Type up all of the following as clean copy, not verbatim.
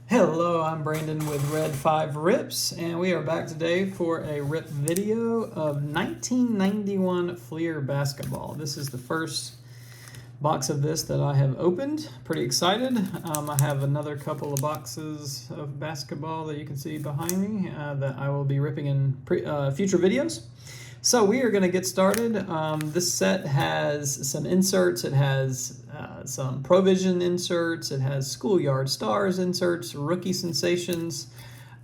Hello, I'm Brandon with Red 5 Rips, and we are back today for a rip video of 1991 Fleer basketball. This is the first box of this that I have opened. Pretty excited. I have another couple of boxes of basketball that you can see behind me that I will be ripping in future videos. So we are going to get started. This set has some inserts. It has some Provision inserts. It has Schoolyard Stars inserts, Rookie Sensations.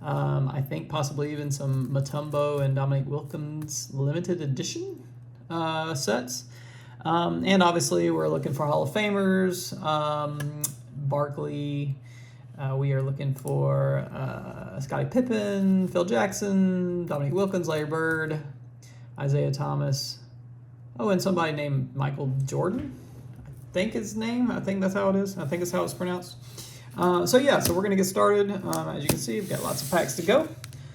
I think possibly even some Mutombo and Dominique Wilkins limited edition sets. And obviously we're looking for Hall of Famers. Barkley. We are looking for Scottie Pippen, Phil Jackson, Dominique Wilkins, Larry Bird, Isaiah Thomas. Oh, and somebody named Michael Jordan, I think his name. I think that's how it is. I think it's how it's pronounced. So we're going to get started. As you can see, we've got lots of packs to go.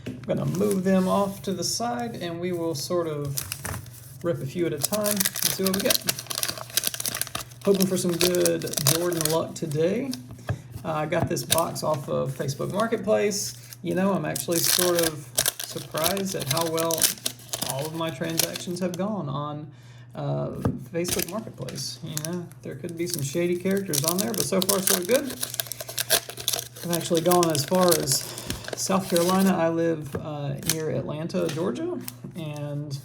I'm going to move them off to the side, and we will sort of rip a few at a time and see what we get. Hoping for some good Jordan luck today. I got this box off of Facebook Marketplace. You know, I'm actually sort of surprised at how well all of my transactions have gone on Facebook Marketplace. You know, there could be some shady characters on there, but so far so good. I've actually gone as far as South Carolina. I live near Atlanta, Georgia, and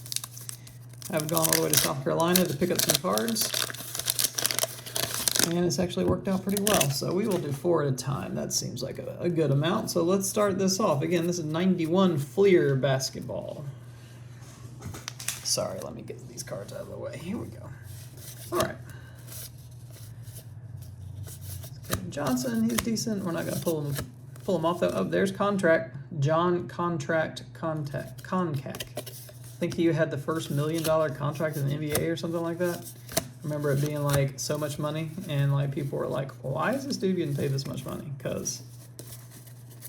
I've gone all the way to South Carolina to pick up some cards. And it's actually worked out pretty well. So we will do 4 at a time. That seems like a good amount. So let's start this off. Again, this is 91 Fleer basketball. Sorry, let me get these cards out of the way. Here we go. All right. Kevin Johnson, he's decent. We're not going to pull him off, though. Oh, there's Contract. John Contract Concac. I think he had the first $1 million contract in the NBA or something like that. I remember it being like so much money, and like people were like, why is this dude getting paid this much money? Because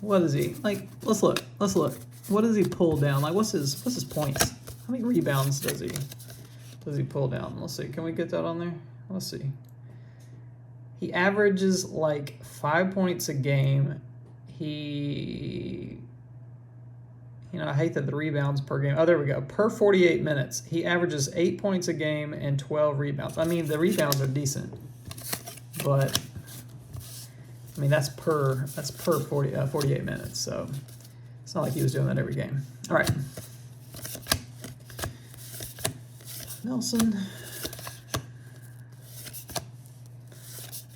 what is he? Like, let's look. What does he pull down? Like, what's his points? How many rebounds does he pull down? Let's see. Can we get that on there? Let's see. He averages like 5 points a game. I hate that the rebounds per game. Oh, there we go. Per 48 minutes, he averages 8 points a game and 12 rebounds. I mean, the rebounds are decent, but I mean that's per 48 minutes. So it's not like he was doing that every game. All right. Nelson.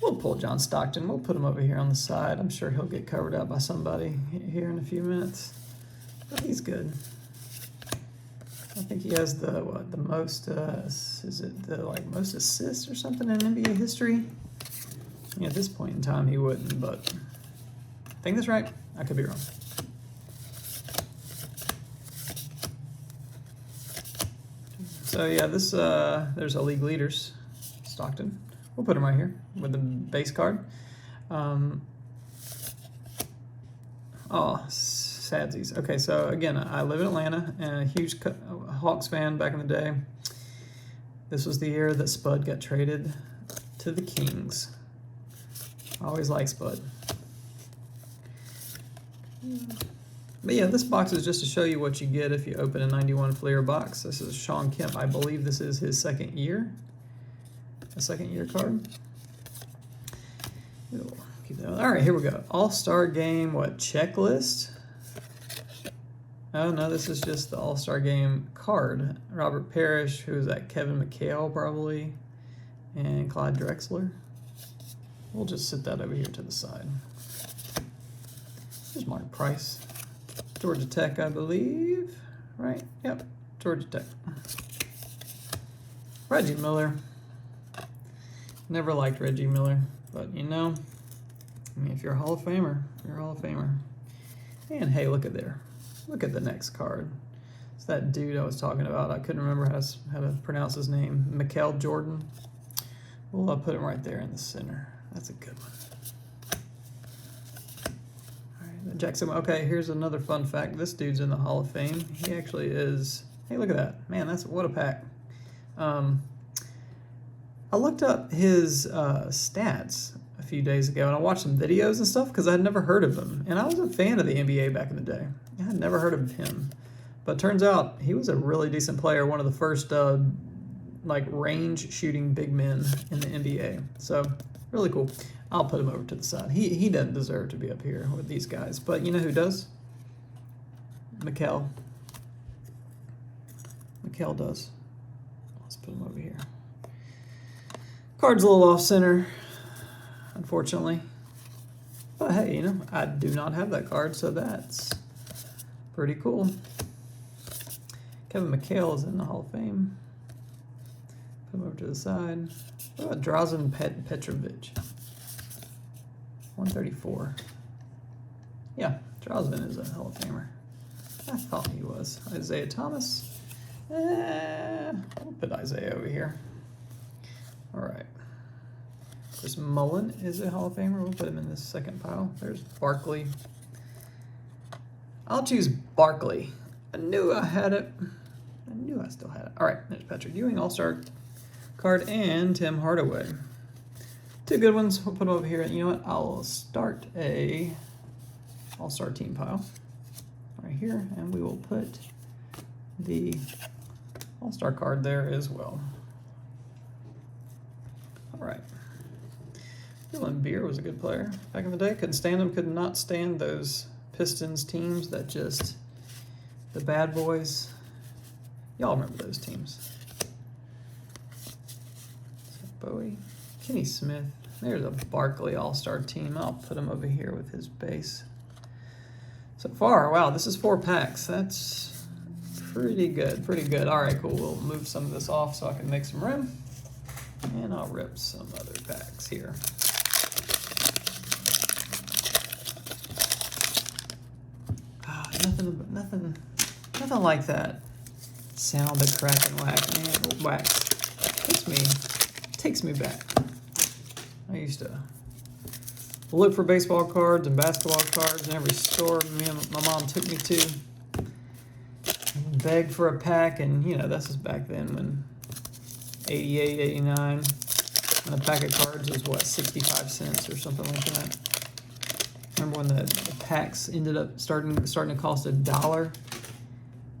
We'll pull John Stockton. We'll put him over here on the side. I'm sure he'll get covered up by somebody here in a few minutes. But he's good. I think he has the most most assists or something in NBA history. At this point in time, he wouldn't, but I think that's right. I could be wrong. So yeah, this there's a league leaders, Stockton. We'll put him right here with the base card. Sadsies. Okay, so again, I live in Atlanta and a huge Hawks fan back in the day. This was the year that Spud got traded to the Kings. I always liked Spud. But yeah, this box is just to show you what you get if you open a 91 Fleer box. This is Sean Kemp. I believe this is his second year. A second year card. All right, here we go. All-Star Game, checklist? Oh, no, this is just the All-Star Game card. Robert Parrish, who's that? Kevin Mchale, probably. And Clyde Drexler. We'll just sit that over here to the side. There's Mark Price. Georgia Tech, I believe. Right? Yep, Georgia Tech. Reggie Miller. Never liked Reggie Miller, but you know, I mean, if you're a Hall of Famer, you're a Hall of Famer. And hey, look at there. Look at the next card. It's that dude I was talking about. I couldn't remember how to pronounce his name. Mchale Jordan. Well, I'll put him right there in the center. That's a good one. All right, Jackson. Okay, here's another fun fact. This dude's in the Hall of Fame. He actually is. Hey, look at that. Man, what a pack. I looked up his stats a few days ago, and I watched some videos and stuff because I had never heard of him. And I was a fan of the NBA back in the day. I had never heard of him. But turns out he was a really decent player, one of the first like range shooting big men in the NBA. So really cool. I'll put him over to the side. He doesn't deserve to be up here with these guys. But you know who does? Mchale. Mchale does. Let's put him over here. Card's a little off center, unfortunately. But hey, you know, I do not have that card, so that's pretty cool. Kevin Mchale is in the Hall of Fame. Put him over to the side. What about Drazen Petrovic? 134. Yeah, Drazen is a Hall of Famer. I thought he was. Isaiah Thomas. We'll put Isaiah over here. All right. Of course, Malone is a Hall of Famer. We'll put him in this second pile. There's Barkley. I'll choose Barkley. I knew I had it. I knew I still had it. All right, there's Patrick Ewing, All-Star card, and Tim Hardaway. Two good ones. We'll put them over here. You know what? I'll start a All-Star team pile right here, and we will put the All-Star card there as well. All right. Dylan Beer was a good player back in the day. Couldn't stand him. Could not stand those Pistons teams that just, the bad boys. Y'all remember those teams. So Bowie. Kenny Smith. There's a Barkley All-Star team. I'll put him over here with his base. So far, wow, this is 4 packs. That's pretty good, pretty good. All right, cool. We'll move some of this off so I can make some room. And I'll rip some other packs here. Nothing like that sound of crack and wax. Takes me back. I used to look for baseball cards and basketball cards in every store my mom took me to. And beg for a pack, and you know, this is back then when 88, 89, and a pack of cards was what, 65 cents or something like that. Remember when the packs ended up starting to cost $1,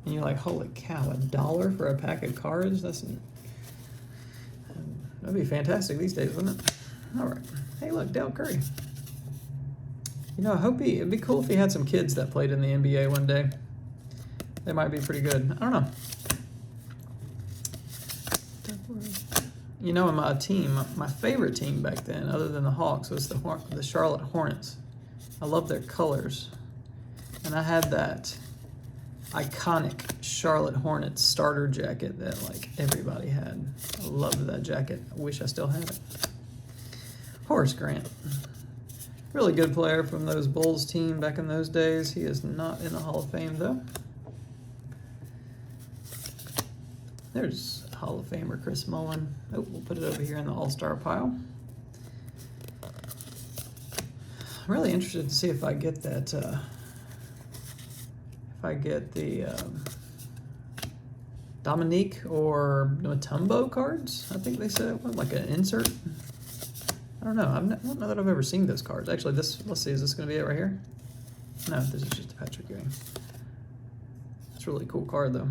and you're like, holy cow, $1 for a pack of cards? That'd be fantastic these days, wouldn't it? All right. Hey, look, Dale Curry. You know, it'd be cool if he had some kids that played in the NBA one day. They might be pretty good. I don't know. You know, my favorite team back then, other than the Hawks, was the Charlotte Hornets. I love their colors. And I had that iconic Charlotte Hornets starter jacket that like everybody had. I loved that jacket. I wish I still had it. Horace Grant. Really good player from those Bulls team back in those days. He is not in the Hall of Fame though. There's Hall of Famer Chris Malone. Oh, we'll put it over here in the All-Star pile. I'm really interested to see if I get that, if I get the Dominique or Mutombo cards. I think they said it was like an insert. I don't know. I don't know that I've ever seen those cards. Actually, let's see, is this going to be it right here? No, this is just a Patrick Ewing. It's a really cool card though.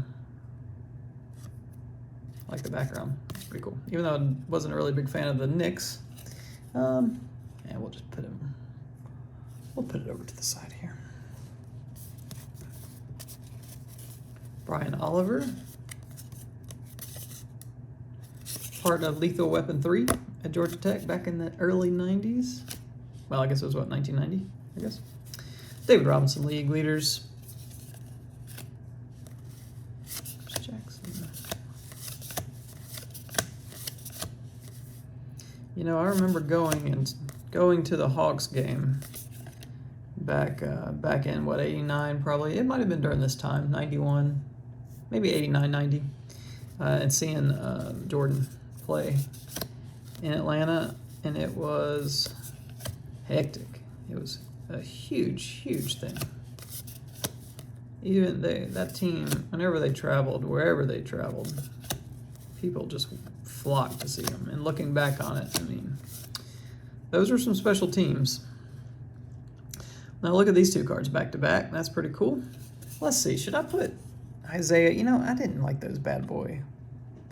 I like the background. It's pretty cool. Even though I wasn't a really big fan of the Knicks. And we'll just put him, we'll put it over to the side here. Brian Oliver. Part of Lethal Weapon 3 at Georgia Tech back in the early 90s. Well, I guess it was what, 1990, I guess. David Robinson, league leaders. Jackson. You know, I remember going to the Hawks game back in what, 89 probably. It might have been during this time, 91, maybe 89, 90, and seeing Jordan play in Atlanta, and it was hectic. It was a huge thing. Even that team, whenever they traveled, wherever they traveled, people just flocked to see them. And looking back on it, I mean, those are some special teams. Now look at these two cards back to back. That's pretty cool. Let's see, should I put Isaiah? You know, I didn't like those bad boy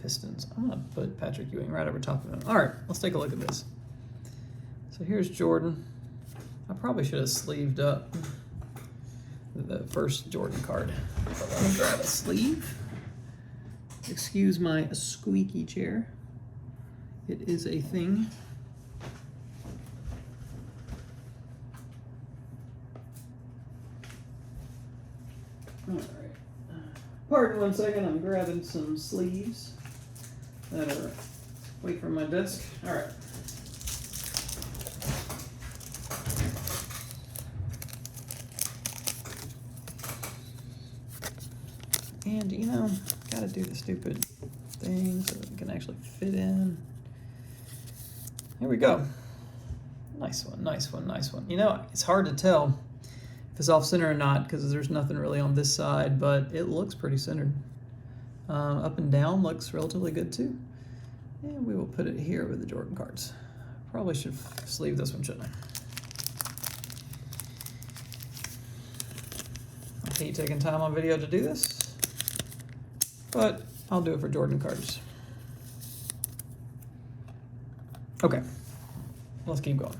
Pistons. I'm going to put Patrick Ewing right over top of him. All right, let's take a look at this. So here's Jordan. I probably should have sleeved up the first Jordan card. But let me grab a sleeve. Excuse my squeaky chair. It is a thing. All right. Pardon 1 second, I'm grabbing some sleeves that are away from my desk. All right. And, you know, gotta do the stupid thing so it can actually fit in. Here we go. Nice one, nice one, nice one. You know, it's hard to tell if it's off-center or not because there's nothing really on this side, but it looks pretty centered. Up and down looks relatively good too. And we will put it here with the Jordan cards. Probably should sleeve this one, shouldn't I? I hate taking time on video to do this, but I'll do it for Jordan cards. Okay, let's keep going.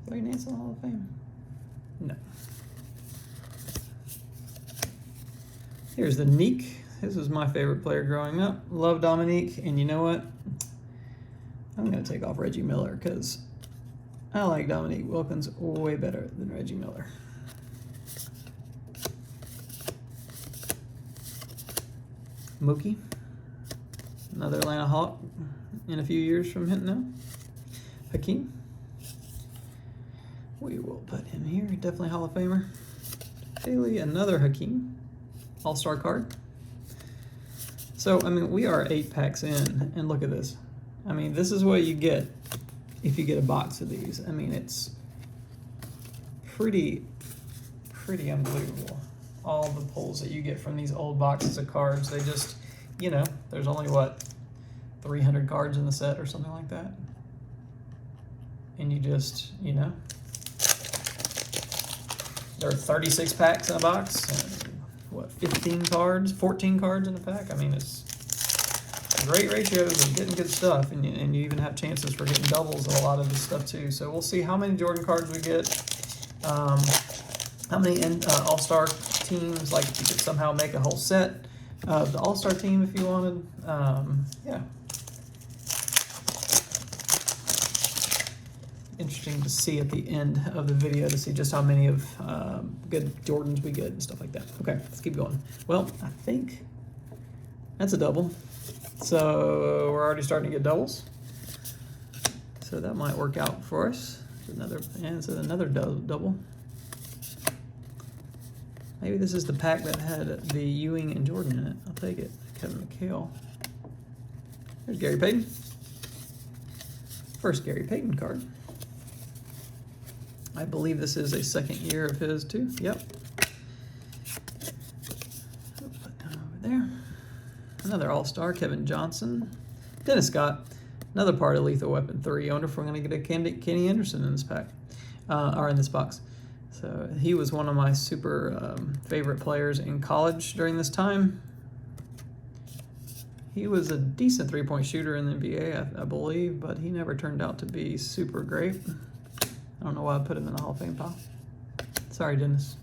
Larry Nance in the Hall of Fame? No. Here's the Neek. This was my favorite player growing up. Love Dominique, and you know what? I'm going to take off Reggie Miller because I like Dominique Wilkins way better than Reggie Miller. Mookie, another Atlanta Hawk in a few years from now. Hakeem, we will put him here, definitely Hall of Famer. Haley, another Hakeem, All-Star card. So, I mean, we are 8 packs in, and look at this. I mean, this is what you get if you get a box of these. I mean, it's pretty unbelievable. All the pulls that you get from these old boxes of cards, they just, you know, there's only, what, 300 cards in the set or something like that? And you just, you know, there are 36 packs in a box, and what, 15 cards, 14 cards in a pack? I mean, it's great ratios of getting good stuff, and you even have chances for getting doubles of a lot of this stuff too. So we'll see how many Jordan cards we get, how many All-Star teams, like if you could somehow make a whole set of the All-Star team if you wanted. Yeah. Interesting to see at the end of the video to see just how many of good Jordans we get and stuff like that. Okay, let's keep going. Well, I think that's a double. So we're already starting to get doubles. So that might work out for us. It's another double. Maybe this is the pack that had the Ewing and Jordan in it. I'll take it. Kevin Mchale. There's Gary Payton. First Gary Payton card. I believe this is a second year of his too. Yep. Put that over there. Another All-Star, Kevin Johnson. Dennis Scott. Another part of Lethal Weapon 3. I wonder if we're going to get a Kenny Anderson in this pack. Or in this box. So he was one of my super favorite players in college during this time. He was a decent three-point shooter in the NBA, I believe, but he never turned out to be super great. I don't know why I put him in the Hall of Fame pile. Sorry, Dennis.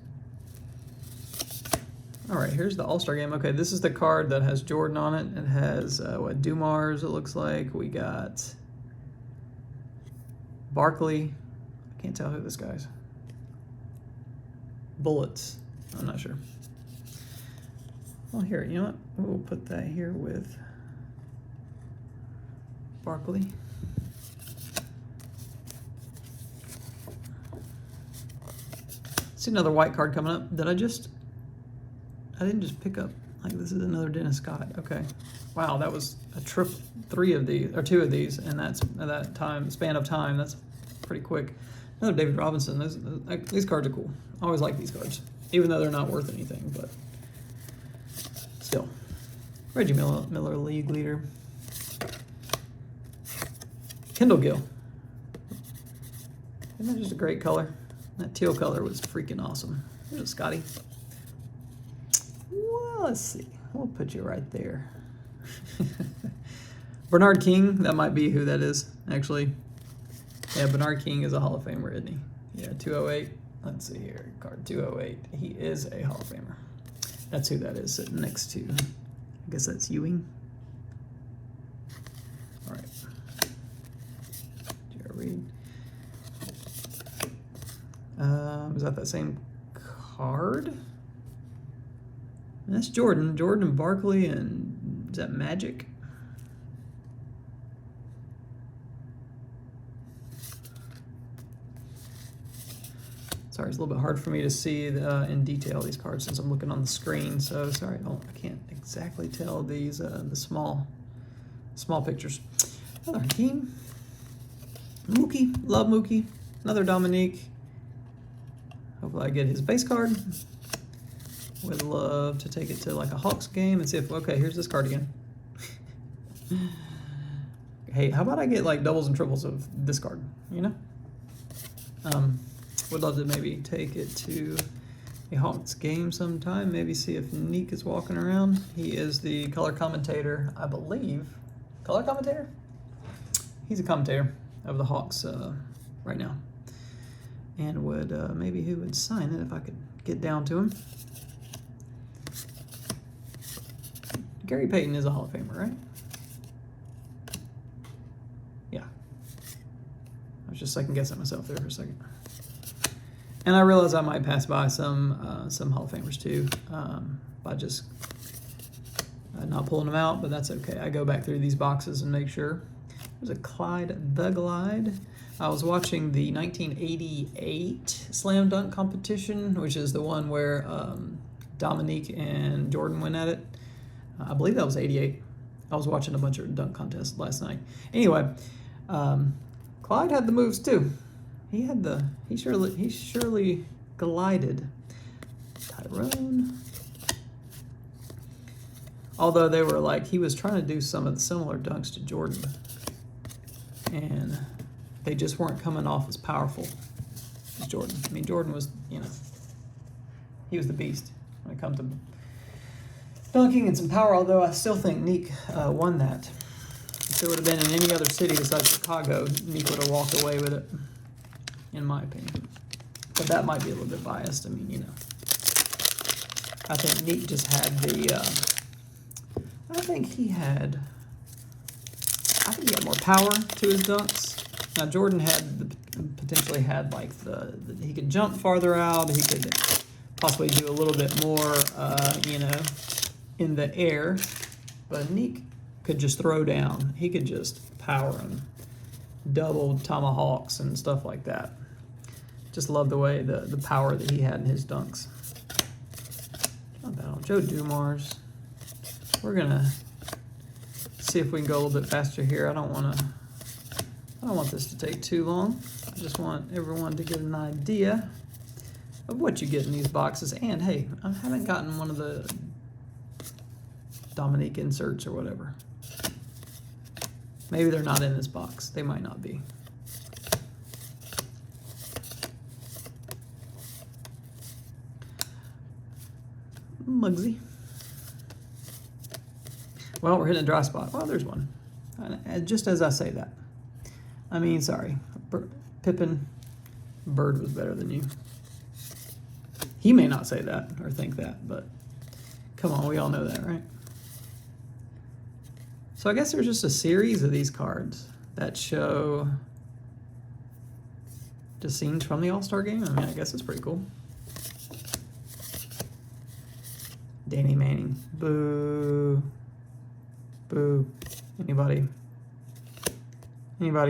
All right, here's the All-Star game. Okay, this is the card that has Jordan on it. It has, what, Dumars, it looks like. We got Barkley. I can't tell who this guy's. Bullets. I'm not sure. Well, here, you know what? We'll put that here with Barkley. See another white card coming up. I didn't just pick up, like this is another Dennis Scott. Okay. Wow, that was a trip, 2 of these, and that's at that span of time. That's pretty quick. Another David Robinson. These cards are cool. I always like these cards. even though they're not worth anything, but still. Reggie Miller league leader. Kendall Gill. Isn't that just a great color? That teal color was freaking awesome. There's a Scotty. Well, let's see. We'll put you right there. Bernard King, that might be who that is, actually. Yeah, Bernard King is a Hall of Famer, isn't he? Yeah, 208. Let's see here. Card 208. He is a Hall of Famer. That's who that is sitting next to. I guess that's Ewing. All right. Jared Reed. Is that same card? That's Jordan. Jordan and Barkley, and is that Magic? Sorry, it's a little bit hard for me to see in detail these cards since I'm looking on the screen. So sorry, I can't exactly tell these the small pictures. Another team. Mookie, love Mookie. Another Dominique. Hopefully I get his base card. Would love to take it to like a Hawks game and see if, okay, here's this card again. Hey, how about I get like doubles and triples of this card, you know? Would love to maybe take it to a Hawks game sometime, maybe see if Neek is walking around. He is the color commentator, I believe. Color commentator? He's a commentator of the Hawks right now. And would maybe he would sign it if I could get down to him. Gary Payton is a Hall of Famer, right? Yeah. I was just second guessing myself there for a second. And I realize I might pass by some Hall of Famers too by just not pulling them out, but that's okay. I go back through these boxes and make sure. There's a Clyde the Glide. I was watching the 1988 Slam Dunk competition, which is the one where Dominique and Jordan went at it. I believe that was 88. I was watching a bunch of dunk contests last night. Anyway, Clyde had the moves too. He surely glided. Tyrone. Although they were like, he was trying to do some of the similar dunks to Jordan. And they just weren't coming off as powerful as Jordan. I mean, Jordan was, he was the beast when it comes to dunking and some power, although I still think Neek won that. If it would have been in any other city besides Chicago, Neek would have walked away with it, in my opinion. But that might be a little bit biased. I mean, I think Neek just had I think he had more power to his dunks. Now Jordan potentially had like he could jump farther out. He could possibly do a little bit more, in the air. But Neek could just throw down. He could just power him, double tomahawks and stuff like that. Just love the way the power that he had in his dunks. Not bad. Joe Dumars. We're gonna see if we can go a little bit faster here. I don't want this to take too long. I just want everyone to get an idea of what you get in these boxes. And hey, I haven't gotten one of the Dominique inserts or whatever. Maybe they're not in this box. They might not be. Muggsy. Well, we're hitting a dry spot. Well, there's one. And just as I say that. I mean, sorry. Pippen, Bird was better than you. He may not say that or think that, but come on, we all know that, right? So I guess there's just a series of these cards that show just scenes from the All-Star game. I mean, I guess it's pretty cool. Danny Manning. Boo. Boo. Anybody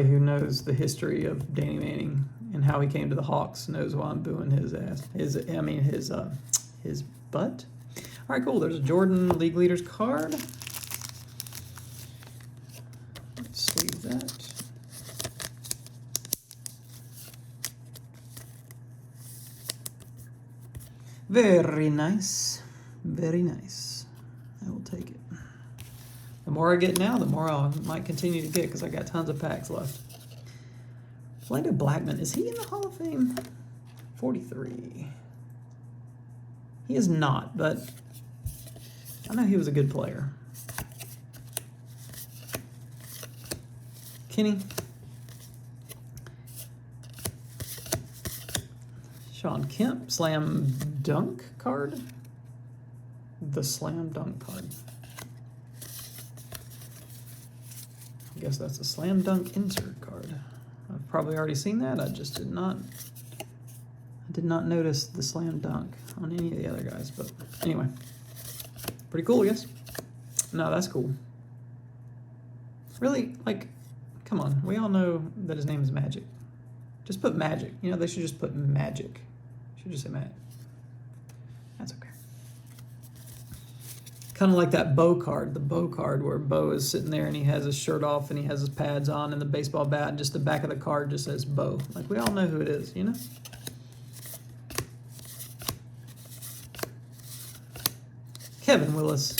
who knows the history of Danny Manning and how he came to the Hawks knows why I'm booing his ass. His butt. All right, cool. There's a Jordan League Leaders card. Let's sleeve that. Very nice. Very nice. I will take it. The more I get now, the more I might continue to get because I got tons of packs left. Orlando Blackman, is he in the Hall of Fame? 43. He is not, but I know he was a good player. Kenny. Sean Kemp, Slam Dunk card. The Slam Dunk card. I guess that's a Slam Dunk insert card. I've probably already seen that. I just did not notice the Slam Dunk on any of the other guys. But anyway, pretty cool, I guess. No, that's cool. Really, like, come on. We all know that his name is Magic. Just put Magic. You know, they should just put Magic. Should just say Magic. That's okay. Kind of like that Bo card, the Bo card where Bo is sitting there and he has his shirt off and he has his pads on and the baseball bat and just the back of the card just says Bo. Like, we all know who it is, you know? Kevin Willis.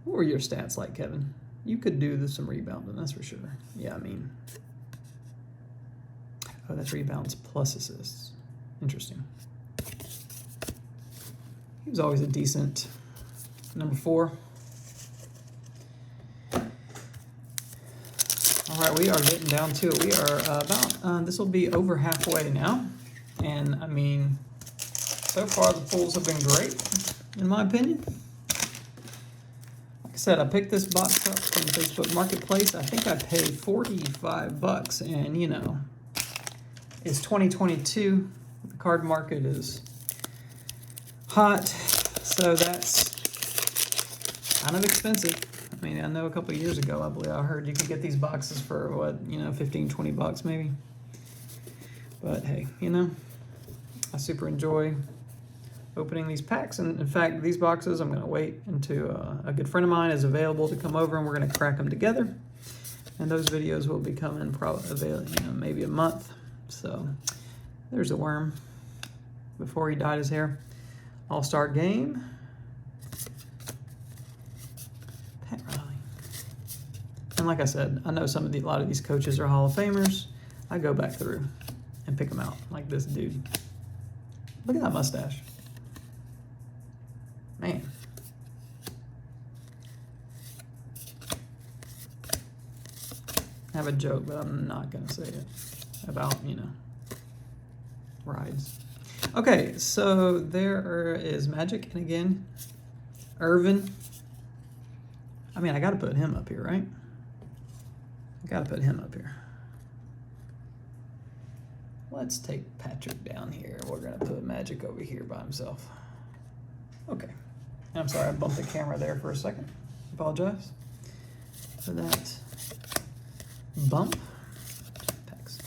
What were your stats like, Kevin? You could do some rebounding, that's for sure. Yeah, I mean. Oh, that's rebounds plus assists. Interesting. He was always a decent number 4. All right, we are getting down to it. We are about, this will be over halfway now. And I mean, so far the pulls have been great, in my opinion. Like I said, I picked this box up from Facebook Marketplace. I think I paid $45, and you know, it's 2022. The card market is hot, so that's kind of expensive. I mean, I know a couple of years ago, I believe I heard you could get these boxes for what, you know, 15, 20 bucks maybe. But hey, you know, I super enjoy opening these packs. And in fact, these boxes, I'm going to wait until a good friend of mine is available to come over and we're going to crack them together. And those videos will be coming probably, you know, maybe a month. So there's a worm before he dyed his hair. All-Star Game. Pat Riley. And like I said, I know a lot of these coaches are Hall of Famers. I go back through and pick them out, like this dude. Look at that mustache. Man. I have a joke, but I'm not going to say it about, you know, rides. Okay, so there is Magic, and again, Irvin. I mean, I got to put him up here, right? I got to put him up here. Let's take Patrick down here. We're going to put Magic over here by himself. Okay. I'm sorry, I bumped the camera there for a second. Apologize for that bump. Packs.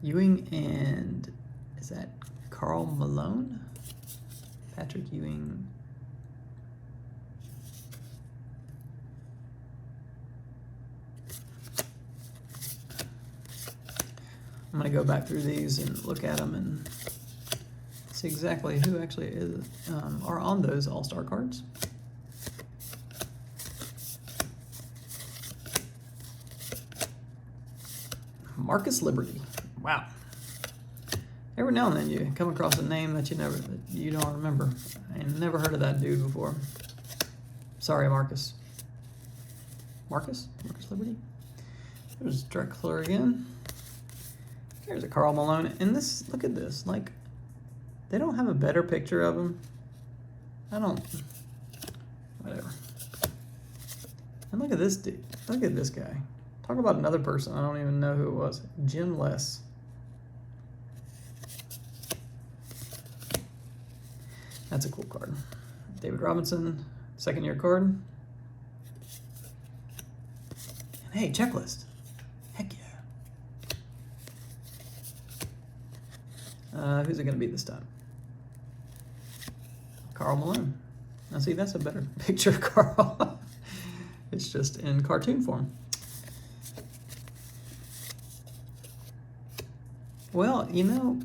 Ewing and, is that Karl Malone? Patrick Ewing. I'm going to go back through these and look at them and see exactly who actually is are on those All-Star cards. Marcus Liberty. Wow. Every now and then you come across a name that you don't remember. I never heard of that dude before. Sorry, Marcus. Marcus Liberty. There's Drexler again. Here's a Karl Malone. And this, look at this. Like, they don't have a better picture of him. Whatever. And look at this dude. Look at this guy. Talk about another person. I don't even know who it was. Jim Less. That's a cool card. David Robinson, second-year card. And hey, checklist. Heck yeah. Who's it going to be this time? Karl Malone. Now see, that's a better picture of Karl. It's just in cartoon form. Well, you know,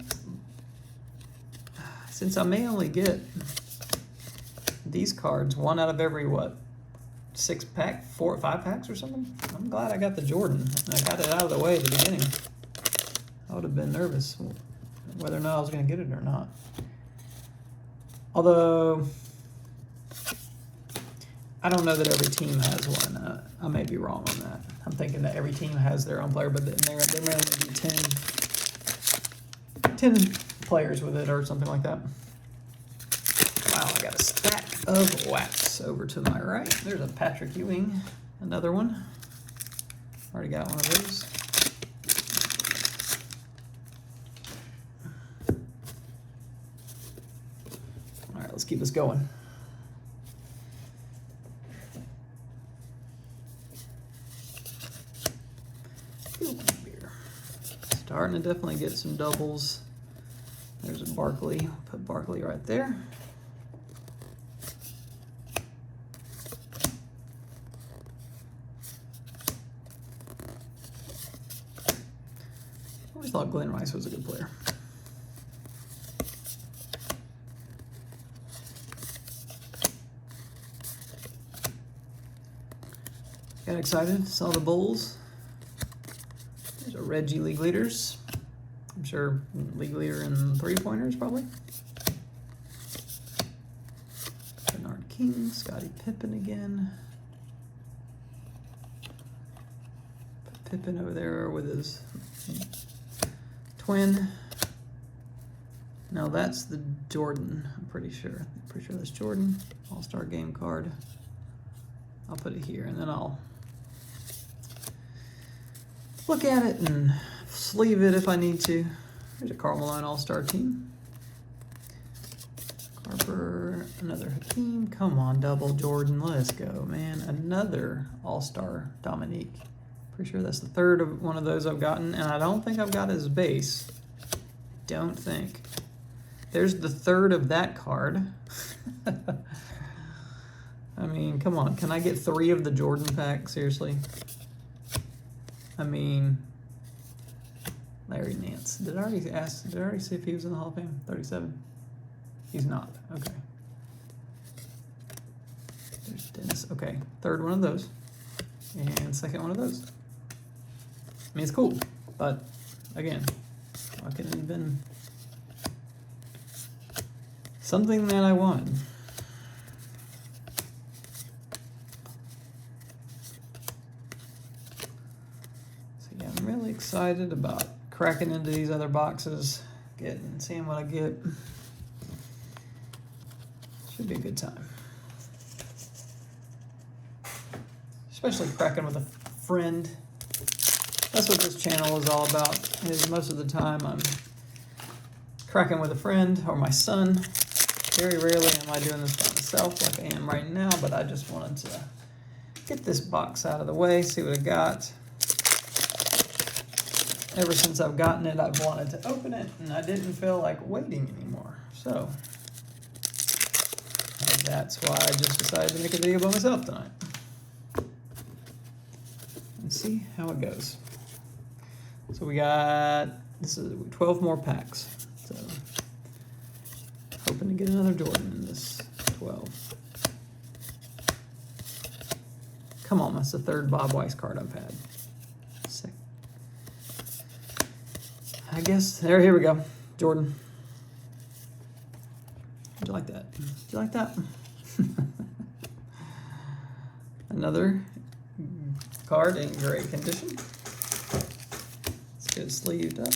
since I may only get these cards, 1 out of every, what, 6 pack, 4 or 5 packs or something? I'm glad I got the Jordan. I got it out of the way at the beginning. I would have been nervous whether or not I was going to get it or not. Although, I don't know that every team has one. I may be wrong on that. I'm thinking that every team has their own player, but there may only be 10 players with it or something like that. Wow, I got a stack of wax over to my right. There's a Patrick Ewing, another one. Already got one of those. All right, let's keep this going. Starting to definitely get some doubles. There's a Barkley. Put Barkley right there. I always thought Glenn Rice was a good player. Got excited, saw the Bulls. There's a Reggie league leaders. I'm sure league leader in 3-pointers probably. Bernard King, Scottie Pippen again. Put Pippen over there with his twin. No, that's the Jordan, I'm pretty sure. Pretty sure that's Jordan. All-Star game card. I'll put it here and then I'll look at it and sleeve it if I need to. There's a Karl Malone All-Star team. Harper, another Hakeem. Come on, double Jordan. Let's go, man. Another All-Star Dominique. Pretty sure that's the third of one of those I've gotten, and I don't think I've got his base. Don't think. There's the third of that card. I mean, come on. Can I get 3 of the Jordan pack? Seriously? I mean, Larry Nance. Did I already see if he was in the Hall of Fame? 37. He's not. Okay. There's Dennis. Okay. Third one of those. And second one of those. I mean, it's cool. But, again, I could have been something that I wanted. I'm really excited about cracking into these other boxes, seeing what I get. Should be a good time. Especially cracking with a friend. That's what this channel is all about. Is most of the time I'm cracking with a friend or my son. Very rarely am I doing this by myself like I am right now, but I just wanted to get this box out of the way, see what I got. Ever since I've gotten it, I've wanted to open it, and I didn't feel like waiting anymore. So that's why I just decided to make a video by myself tonight. And see how it goes. So we got, this is 12 more packs. So hoping to get another Jordan in this 12. Come on, that's the third Bob Weiss card I've had. Sick. I guess, here we go. Jordan. How'd you like that? Did you like that? Another card in great condition. Let's get it sleeved up.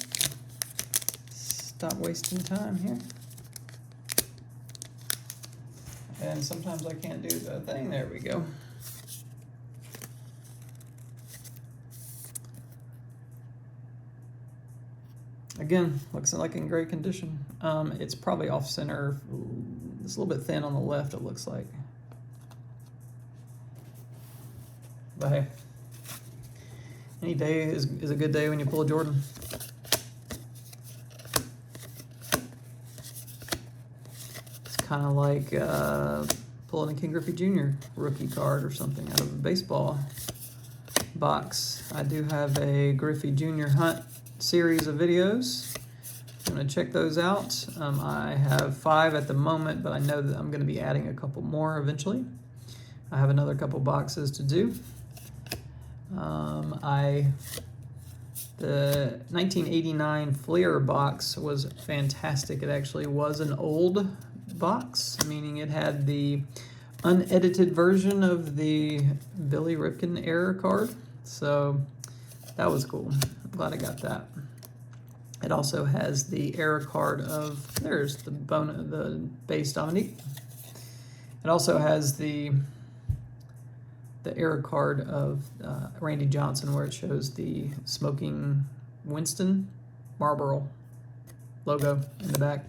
Stop wasting time here. And sometimes I can't do the thing. There we go. Again, looks like in great condition. It's probably off center. It's a little bit thin on the left, it looks like. But hey, any day is a good day when you pull a Jordan. It's kind of like pulling a Ken Griffey Jr. rookie card or something out of a baseball box. I do have a Griffey Jr. Hunt series of videos. I'm going to check those out. I have 5 at the moment, but I know that I'm going to be adding a couple more eventually. I have another couple boxes to do. The 1989 Fleer box was fantastic. It actually was an old box, meaning it had the unedited version of the Billy Ripken error card. So that was cool. I'm glad I got that. It also has the error card of, there's the base Dominique. It also has the error card of Randy Johnson, where it shows the smoking Winston Marlboro logo in the back.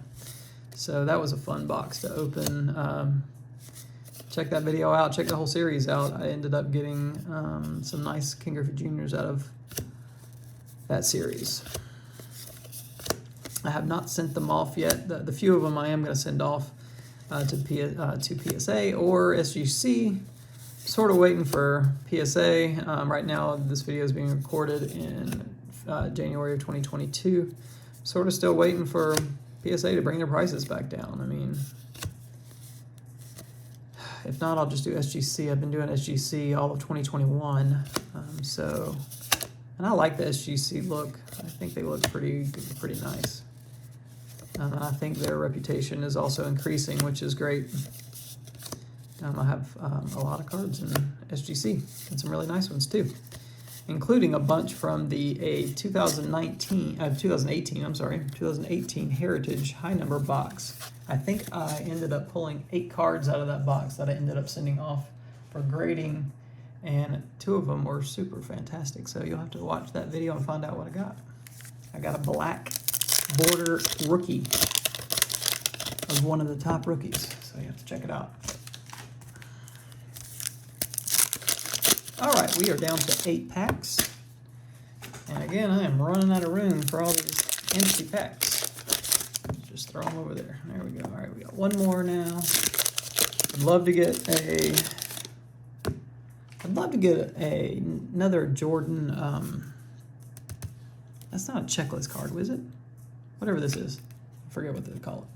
So that was a fun box to open. Check that video out. Check the whole series out. I ended up getting some nice King Griffey Juniors out of that series. I have not sent them off yet. The few of them I am going to send off to PSA or SGC. Sort of waiting for PSA. Right now, this video is being recorded in January of 2022. Sort of still waiting for PSA to bring their prices back down. I mean, if not, I'll just do SGC. I've been doing SGC all of 2021. And I like the SGC look. I think they look pretty nice. And I think their reputation is also increasing, which is great. I have a lot of cards in SGC, and some really nice ones too, including a bunch from the 2018 Heritage High Number box. I think I ended up pulling 8 cards out of that box that I ended up sending off for grading, and 2 of them were super fantastic. So you'll have to watch that video and find out what I got. I got a black border rookie of one of the top rookies, so you have to check it out. All right, we are down to 8 packs. And again, I am running out of room for all these empty packs. Just throw them over there. There we go. All right, we got one more now. I'd love to get another Jordan. That's not a checklist card, was it? Whatever this is. I forget what they call it.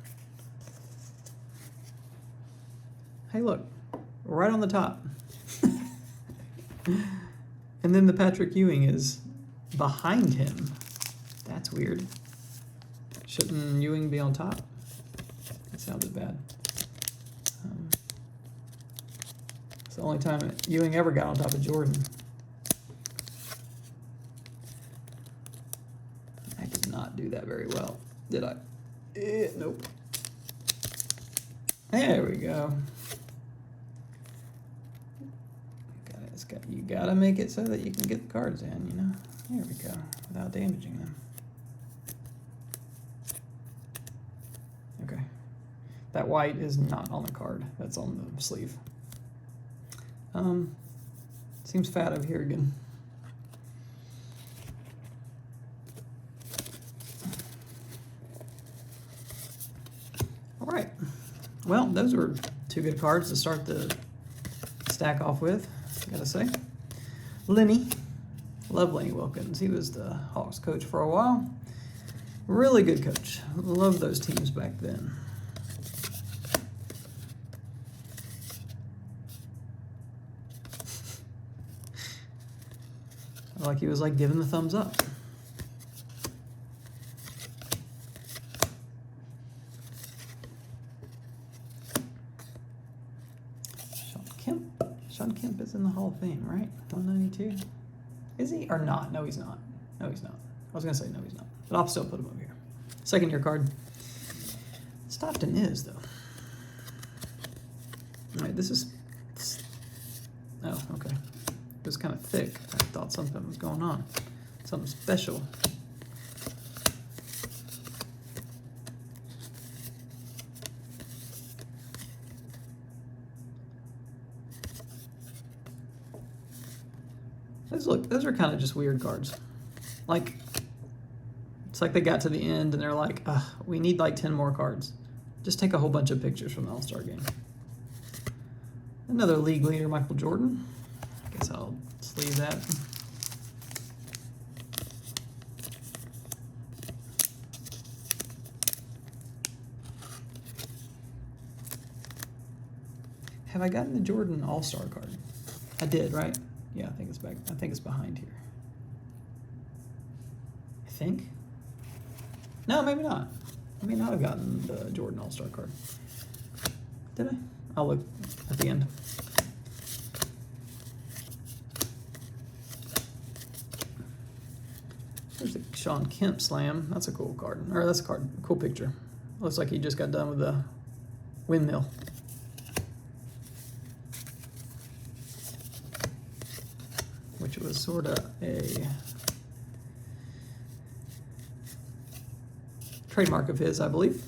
Hey, look. Right on the top. And then the Patrick Ewing is behind him. That's weird. Shouldn't Ewing be on top? That sounded bad. It's the only time Ewing ever got on top of Jordan. I did not do that very well, did I? Nope. There we go. You gotta make it so that you can get the cards in, you know? There we go, without damaging them. Okay. That white is not on the card. That's on the sleeve. Seems fat over here again. All right. Well, those were 2 good cards to start the stack off with. Gotta say. Lenny. Love Lenny Wilkens. He was the Hawks coach for a while. Really good coach. Love those teams back then. Like he was like giving the thumbs up. Kemp is in the Hall of Fame, right? 192? Is he? Or not? No, he's not. No, he's not. I was going to say no, he's not. But I'll still put him over here. Second year card. Stockton is, though. All right, this is... Oh, okay. It was kind of thick. I thought something was going on. Something special. Those are kind of just weird cards. Like, it's like they got to the end and they're like, we need like 10 more cards. Just take a whole bunch of pictures from the All-Star game. Another league leader, Michael Jordan. I guess I'll sleeve that. have I gotten the Jordan All-Star card? I did, right? Yeah, I think it's back. I think it's behind here. I think. No, maybe not. I may not have gotten the Jordan All-Star card. Did I? I'll look at the end. There's the Sean Kemp Slam. That's a cool card. Or that's a card. Cool picture. Looks like he just got done with the windmill. Which was sort of a trademark of his, I believe.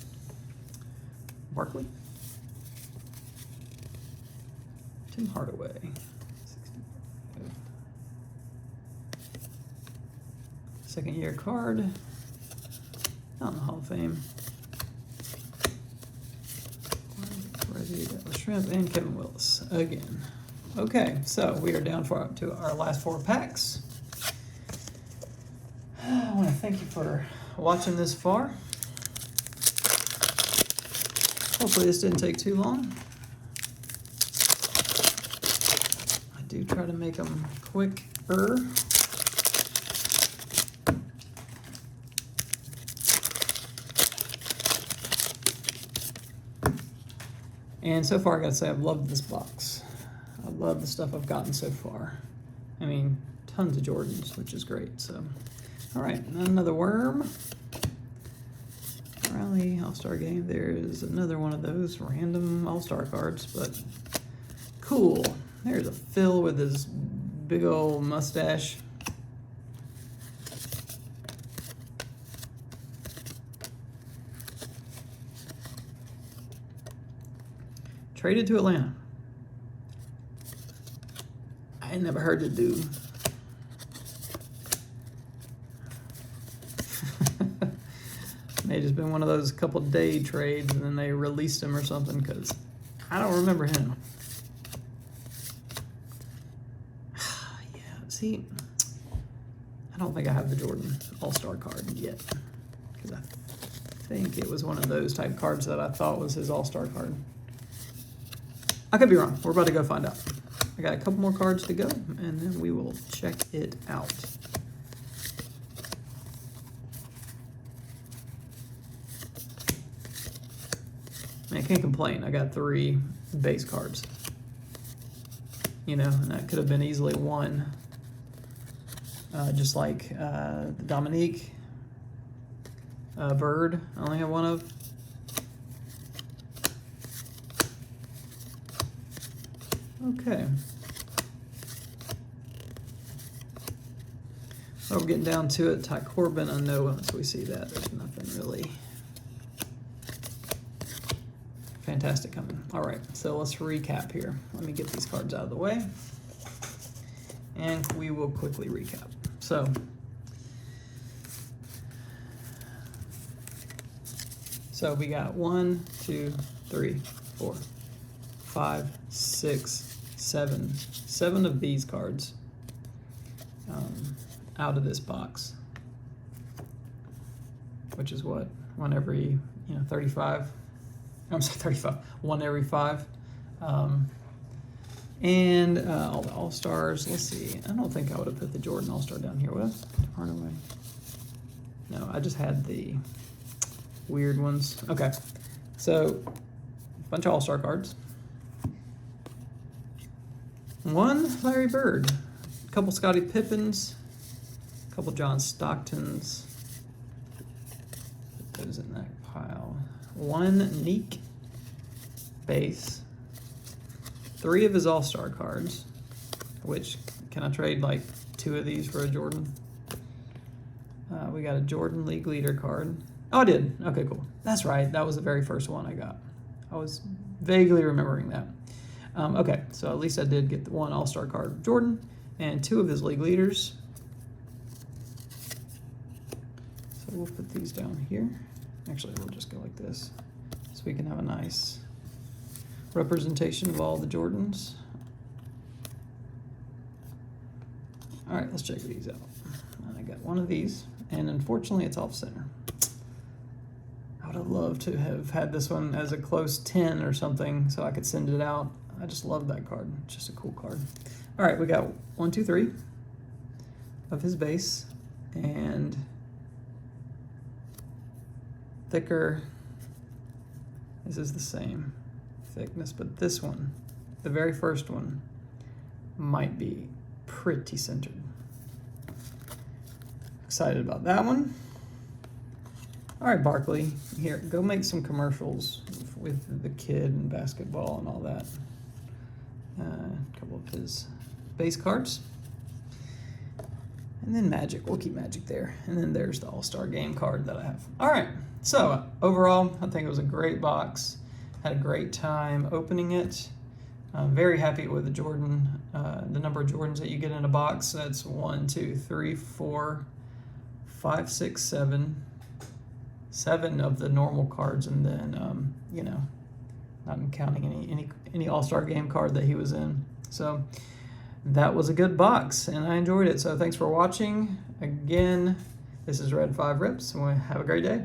Barkley. Tim Hardaway. 65. Second year card. Not in the Hall of Fame. That was Shrimp and Kevin Willis again. Okay, so we are down to our last 4 packs. I want to thank you for watching this far. Hopefully this didn't take too long. I do try to make them quicker. And so far, I gotta say, I've loved this box. I love the stuff I've gotten so far. I mean, tons of Jordans, which is great. So, all right, another worm. Rally All-Star Game. There's another one of those random All-Star cards, but cool. There's a Phil with his big old mustache. Traded to Atlanta. I never heard it do. May just been one of those couple day trades and then they released him or something because I don't remember him. Yeah, see, I don't think I have the Jordan All-Star card yet because I think it was one of those type cards that I thought was his All-Star card. I could be wrong. We're about to go find out. I got a couple more cards to go, and then we will check it out. I can't complain. I got 3 base cards. You know, and that could have been easily 1. Just like the Dominique Bird, I only have 1 of. Okay. Oh, we're getting down to it. Ty Corbin, I know once we see that, there's nothing really fantastic coming. All right, so let's recap here. Let me get these cards out of the way, and we will quickly recap. So we got 1, 2, 3, 4, 5, 6, 7 of these cards out of this box, which is what, 1 every 35. I'm sorry, 35. 1 every 5, and all the All-Stars. Let's see. I don't think I would have put the Jordan All-Star down here. What? Hardaway. No, I just had the weird ones. Okay, so a bunch of All-Star cards. 1 Larry Bird, a couple Scottie Pippens, a couple John Stocktons. Put those in that pile. 1 Neek base. 3 of his All-Star cards, which, can I trade like 2 of these for a Jordan? We got a Jordan League Leader card. Oh, I did. Okay, cool. That's right. That was the very first one I got. I was vaguely remembering that. Okay, so at least I did get the 1 All-Star card of Jordan and 2 of his league leaders. So we'll put these down here. Actually, we'll just go like this so we can have a nice representation of all the Jordans. All right, let's check these out. I got 1 of these, and unfortunately it's off center. I would have loved to have had this one as a close 10 or something so I could send it out. I just love that card. It's just a cool card. All right, we got 1, 2, 3 of his base, and thicker. This is the same thickness, but this one, the very first one, might be pretty centered. Excited about that one. All right, Barkley, here, go make some commercials with the kid and basketball and all that. A couple of his base cards. And then Magic, we'll keep Magic there. And then there's the All-Star Game card that I have. All right, so overall, I think it was a great box. Had a great time opening it. I'm very happy with the Jordan, the number of Jordans that you get in a box. That's 1, 2, 3, 4, 5, 6, 7. 7 of the normal cards, and then you know, not counting any All-Star Game card that he was in. So that was a good box, and I enjoyed it. So thanks for watching. Again, this is Red 5 Rips, and have a great day.